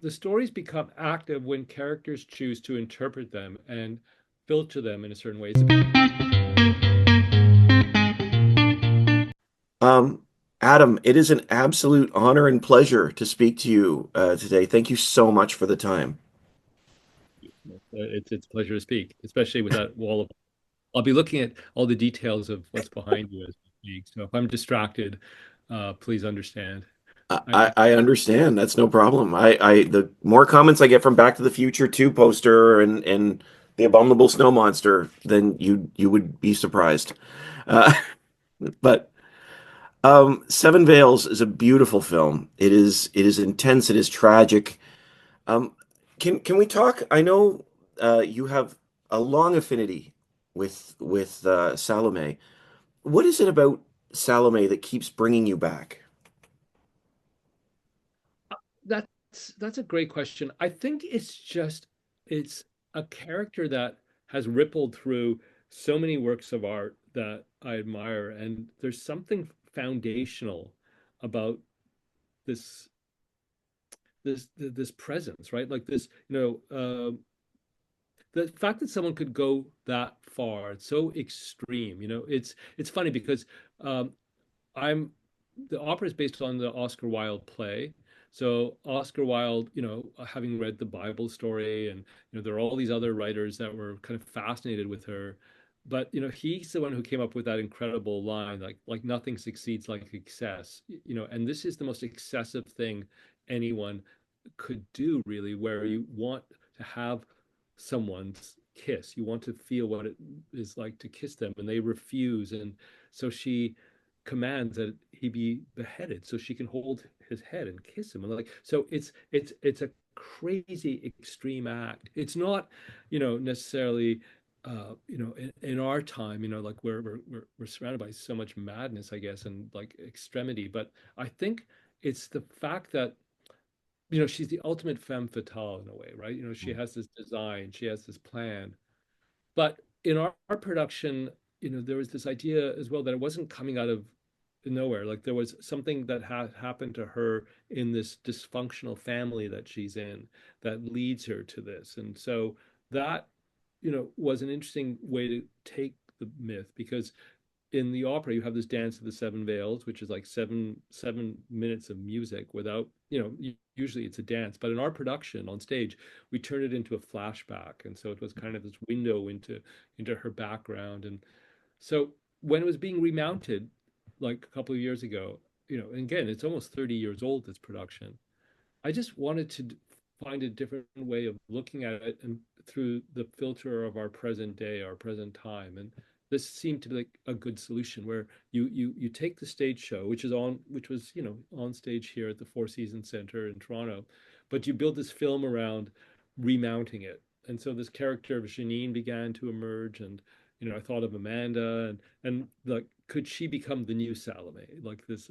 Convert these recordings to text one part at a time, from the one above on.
the stories become active when characters choose to interpret them and filter them in a certain way. Um, Adam, it is an absolute honor and pleasure to speak to you today. Thank you so much for the time. It's a pleasure to speak, especially with that wall of. I'll be looking at all the details of what's behind you as we speak. So if I'm distracted, please understand. I I understand. That's no problem. The more comments I get from Back to the Future 2 poster and the Abominable Snow Monster, then you would be surprised. Uh, but Seven Veils is a beautiful film. It is intense. It is tragic. Um, can we talk? I know you have a long affinity with Salome. What is it about Salome that keeps bringing you back? that's a great question. I think it's a character that has rippled through so many works of art that I admire, and there's something foundational about this this presence, right? Like this, the fact that someone could go that far, it's so extreme. It's funny because um, I'm the opera is based on the Oscar Wilde play. So Oscar Wilde, having read the Bible story, and there are all these other writers that were kind of fascinated with her. But he's the one who came up with that incredible line, like nothing succeeds like excess. And this is the most excessive thing anyone could do, really, where you want to have someone's kiss. You want to feel what it is like to kiss them, and they refuse. And so she commands that he be beheaded so she can hold his head and kiss him. And like, so it's a crazy extreme act. It's not, necessarily in our time, like we're surrounded by so much madness, I guess, and like extremity. But I think it's the fact that she's the ultimate femme fatale in a way, right? She has this design, she has this plan. But in our production, there was this idea as well that it wasn't coming out of nowhere. Like there was something that had happened to her in this dysfunctional family that she's in that leads her to this. And so that, was an interesting way to take the myth because in the opera you have this dance of the seven veils, which is like seven minutes of music without, usually it's a dance, but in our production on stage we turn it into a flashback, and so it was kind of this window into her background. And so when it was being remounted like a couple of years ago, and again it's almost 30 years old, this production, I just wanted to find a different way of looking at it and through the filter of our present day, our present time. And this seemed to be like a good solution where you take the stage show, which was, on stage here at the Four Seasons Center in Toronto, but you build this film around remounting it. And so this character of Jeanine began to emerge, and I thought of Amanda, and like, could she become the new Salome? Like this,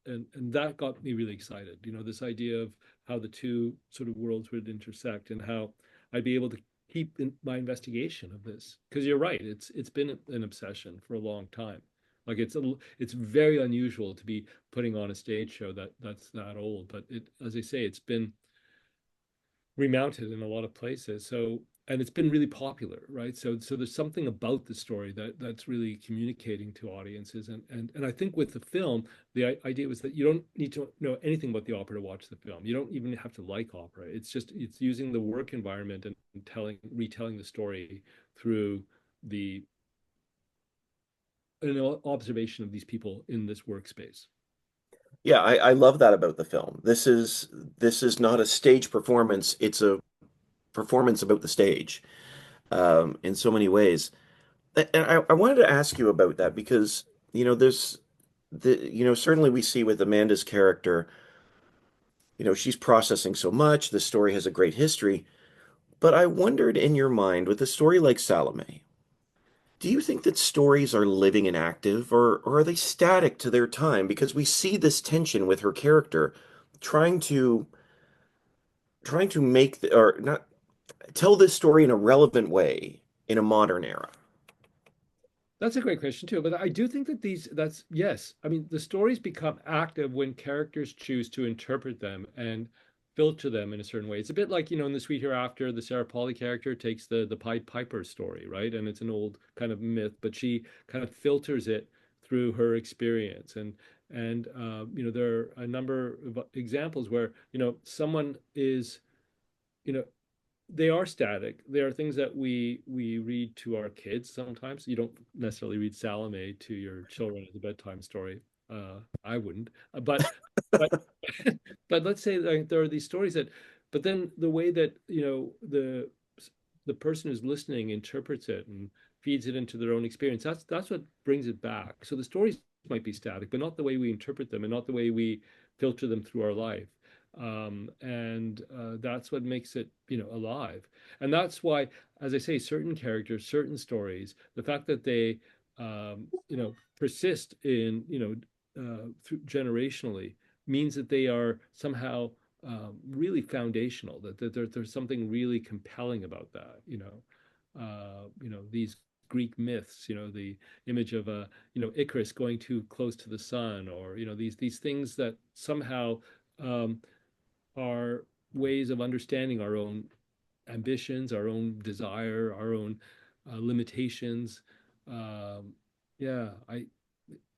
and that got me really excited. This idea of how the two sort of worlds would intersect, and how I'd be able to keep my investigation of this. Because you're right, it's been an obsession for a long time. Like it's very unusual to be putting on a stage show that's that old. But as I say, it's been remounted in a lot of places. So, and it's been really popular, right? So there's something about the story that's really communicating to audiences. And I think with the film, the idea was that you don't need to know anything about the opera to watch the film. You don't even have to like opera. It's using the work environment and retelling the story through the observation of these people in this workspace. Yeah, I love that about the film. This is not a stage performance. It's a performance about the stage, in so many ways. And I wanted to ask you about that because, there's certainly we see with Amanda's character, she's processing so much. The story has a great history. But I wondered in your mind, with a story like Salome, do you think that stories are living and active, or are they static to their time? Because we see this tension with her character trying to make or not tell this story in a relevant way in a modern era. That's a great question too. But I do think that that's yes. I mean, the stories become active when characters choose to interpret them and filter them in a certain way. It's a bit like, in the Sweet Hereafter, the Sarah Polley character takes the Pied Piper story, right? And it's an old kind of myth, but she kind of filters it through her experience. And there are a number of examples where, someone is, you know, they are static. They are things that we read to our kids sometimes. You don't necessarily read Salome to your children as a bedtime story. I wouldn't. But but let's say like, there are these stories that, but then the way that the person who's listening interprets it and feeds it into their own experience. That's what brings it back. So the stories might be static, but not the way we interpret them and not the way we filter them through our life. And that's what makes it, alive. And that's why, as I say, certain characters, certain stories, the fact that they, persist in, through generationally means that they are somehow really foundational, that there's something really compelling about that, these Greek myths, the image of a, Icarus going too close to the sun, or, these things that somehow um, are ways of understanding our own ambitions, our own desire, our own limitations. Um, yeah,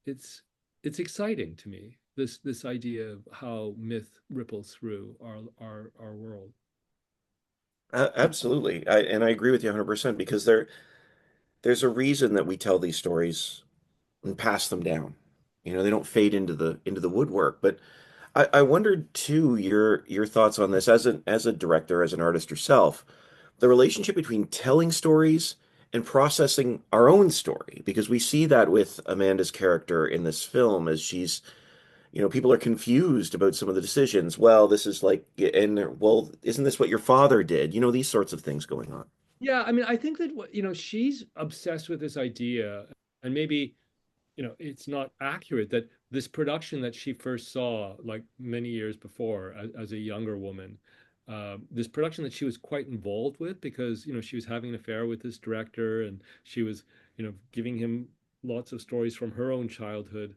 it's it's exciting to me, this idea of how myth ripples through our world. Absolutely. And I agree with you 100% because there's a reason that we tell these stories and pass them down. They don't fade into the woodwork. But I wondered too your thoughts on this as a director, as an artist yourself, the relationship between telling stories and processing our own story, because we see that with Amanda's character in this film as people are confused about some of the decisions. Well, this is like, and well, isn't this what your father did? These sorts of things going on. Yeah, I mean, I think that she's obsessed with this idea, and maybe it's not accurate that this production that she first saw like many years before as a younger woman, this production that she was quite involved with because she was having an affair with this director and she was giving him lots of stories from her own childhood,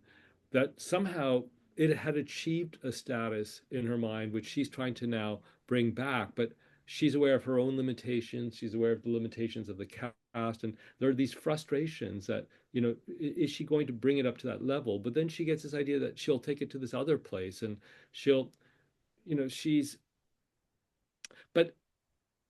that somehow it had achieved a status in her mind which she's trying to now bring back, but she's aware of her own limitations, she's aware of the limitations of the cast, and there are these frustrations that is she going to bring it up to that level? But then she gets this idea that she'll take it to this other place and she'll, she's, but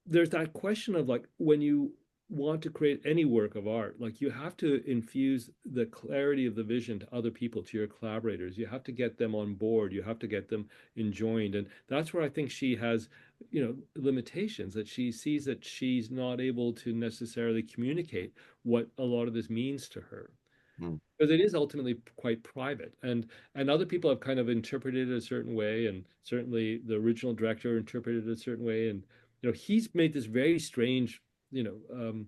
there's that question of like when you want to create any work of art, like you have to infuse the clarity of the vision to other people, to your collaborators. You have to get them on board. You have to get them enjoined. And that's where I think she has, limitations, that she sees that she's not able to necessarily communicate what a lot of this means to her Hmm. because it is ultimately quite private, and other people have kind of interpreted it a certain way, and certainly the original director interpreted it a certain way, and he's made this very strange you know um,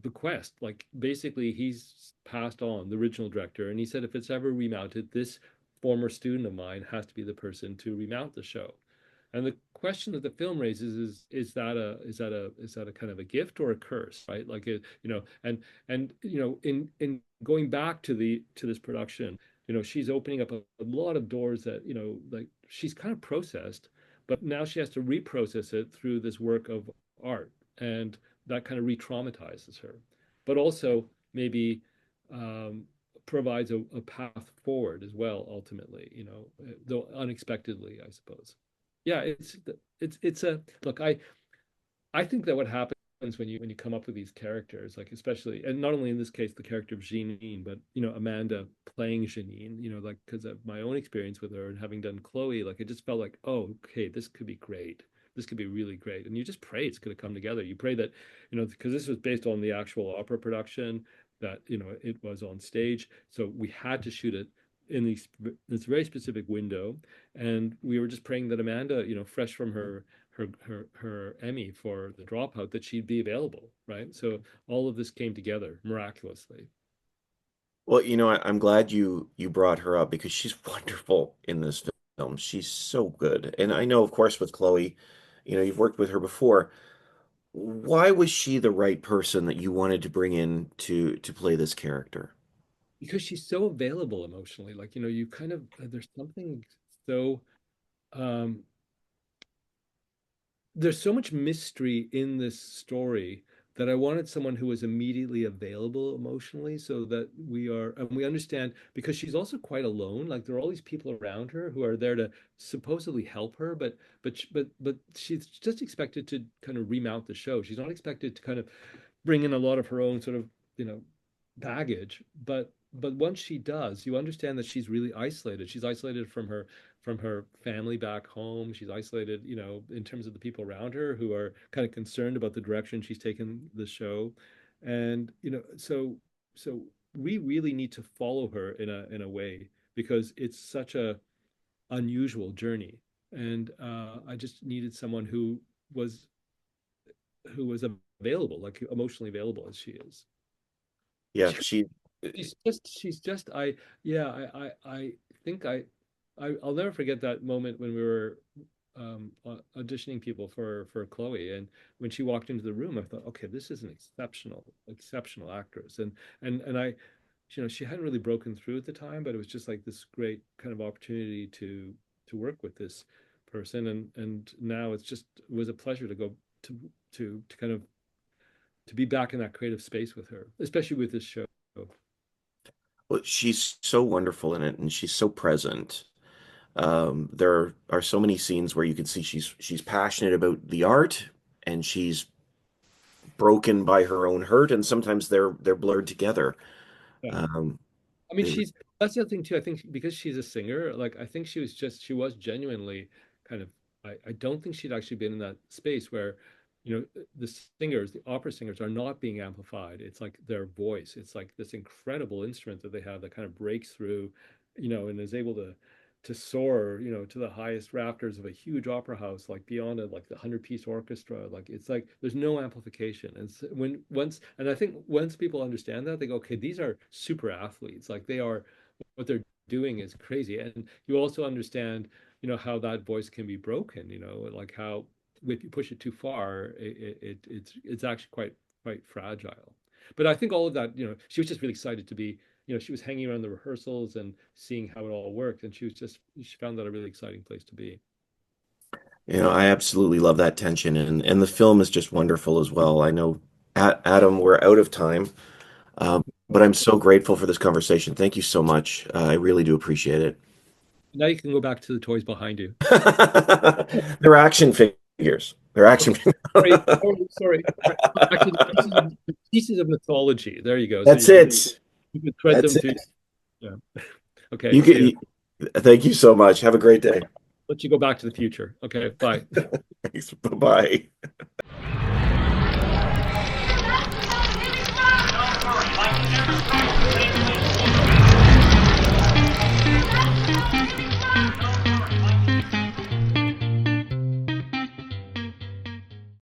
bequest. Like basically, he's passed on the original director, and he said if it's ever remounted, this former student of mine has to be the person to remount the show. And the question that the film raises is that a kind of a gift or a curse, right? Like and in going back to this production, she's opening up a lot of doors that like she's kind of processed, but now she has to reprocess it through this work of art, and that kind of re-traumatizes her, but also maybe um, provides a path forward as well, ultimately, though unexpectedly, I suppose. Yeah, it's a look. I think that what happens when you come up with these characters, like especially, and not only in this case the character of Jeanine, but Amanda playing Jeanine, like because of my own experience with her and having done Chloe, like it just felt like, oh, okay, this could be great. This could be really great. And you just pray it's going to come together. You pray that, because this was based on the actual opera production, that it was on stage, so we had to shoot it in this very specific window, and we were just praying that Amanda, fresh from her Emmy for The Dropout, that she'd be available, right? So all of this came together miraculously. Well, I'm glad you brought her up because she's wonderful in this film. She's so good. And I know, of course, with Chloe, you've worked with her before. Why was she the right person that you wanted to bring in to play this character? Because she's so available emotionally. Like, you kind of, there's something so, um, there's so much mystery in this story that I wanted someone who was immediately available emotionally so that we are, and we understand because she's also quite alone. Like there are all these people around her who are there to supposedly help her, but she's just expected to kind of remount the show. She's not expected to kind of bring in a lot of her own sort of, you know, baggage. But once she does, you understand that she's really isolated. She's isolated from her family back home. She's isolated, you know, in terms of the people around her who are kind of concerned about the direction she's taken the show. And, you know, so we really need to follow her in a way because it's such a unusual journey. And I just needed someone who was available, like emotionally available as she is. Yeah, she She's just I yeah I think I'll never forget that moment when we were auditioning people for Chloe, and when she walked into the room I thought, okay, this is an exceptional actress. And I, you know, she hadn't really broken through at the time, but it was just like this great kind of opportunity to work with this person. And now it was a pleasure to go to to kind of to be back in that creative space with her, especially with this show. well, she's so wonderful in it, and she's so present. There are so many scenes where you can see she's passionate about the art, and she's broken by her own hurt, and sometimes they're blurred together. Yeah. Um, I mean, they, that's the other thing too. I think because she's a singer, like I think she was genuinely kind of, I don't think she'd actually been in that space where, you know, the singers, the opera singers are not being amplified. It's like their voice. It's like this incredible instrument that they have that kind of breaks through, you know, and is able to soar, you know, to the highest rafters of a huge opera house, like beyond a like the 100-piece orchestra. Like it's like there's no amplification. And when once, and I think once people understand that, they go, okay, these are super athletes. Like they are, what they're doing is crazy. And you also understand, you know, how that voice can be broken. You know, like how if you push it too far, it's actually quite fragile. But I think all of that, you know, she was just really excited to be, you know, she was hanging around the rehearsals and seeing how it all worked, and she found that a really exciting place to be. I absolutely love that tension, and the film is just wonderful as well. I know, Adam, we're out of time, but I'm so grateful for this conversation. Thank you so much. I really do appreciate it. Now you can go back to the toys behind you. They're action figures. They're action Okay, figures. sorry. Back to the pieces of mythology. There you go. So That's it. you can thread That's them through. it. Yeah. Okay. You See you. get. Thank you so much. Have a great day. Let you go back to the future. Okay. Bye. Thanks. Bye-bye.